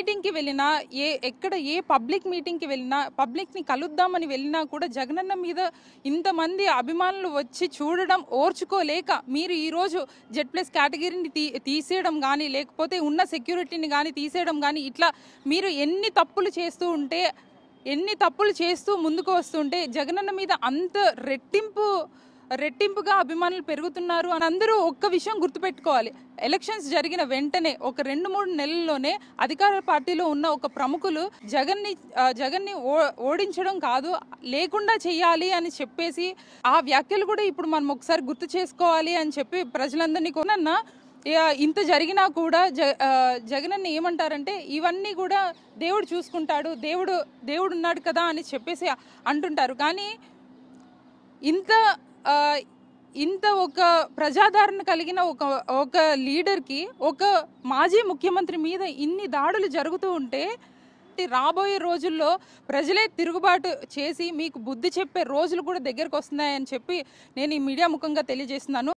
మీటింగ్కి వెళ్ళినా ఎక్కడ ఏ పబ్లిక్ మీటింగ్కి వెళ్ళినా పబ్లిక్ని కలుద్దామని వెళ్ళినా కూడా జగనన్న మీద ఇంతమంది అభిమానులు వచ్చి చూడడం ఓర్చుకోలేక మీరు ఈరోజు Z+ కేటగిరీని తీసేయడం కానీ లేకపోతే ఉన్న సెక్యూరిటీని కానీ తీసేయడం కానీ ఇట్లా మీరు ఎన్ని తప్పులు చేస్తూ ముందుకు వస్తుంటే జగనన్న మీద అంత రెట్టింపుగా అభిమానులు పెరుగుతున్నారు అని అందరూ ఒక్క విషయం గుర్తుపెట్టుకోవాలి. ఎలక్షన్స్ జరిగిన వెంటనే ఒక 2-3 నెలల్లోనే అధికార పార్టీలో ఉన్న ఒక ప్రముఖులు జగన్ని ఓడించడం కాదు లేకుండా చెయ్యాలి అని చెప్పేసి ఆ వ్యాఖ్యలు కూడా ఇప్పుడు మనం ఒకసారి గుర్తు చేసుకోవాలి అని చెప్పి ప్రజలందరినీ కొనన్నా ఇంత జరిగినా కూడా జగనన్న ఏమంటారంటే ఇవన్నీ కూడా దేవుడు చూసుకుంటాడు, దేవుడు ఉన్నాడు కదా అని చెప్పేసి అంటుంటారు. కానీ ఇంత ఒక ప్రజాదరణ కలిగిన ఒక లీడర్కి ఒక మాజీ ముఖ్యమంత్రి మీద ఇన్ని దాడులు జరుగుతూ ఉంటే రాబోయే రోజుల్లో ప్రజలే తిరుగుబాటు చేసి మీకు బుద్ధి చెప్పే రోజులు కూడా దగ్గరకు వస్తున్నాయని చెప్పి నేను ఈ మీడియా ముఖంగా తెలియజేస్తున్నాను.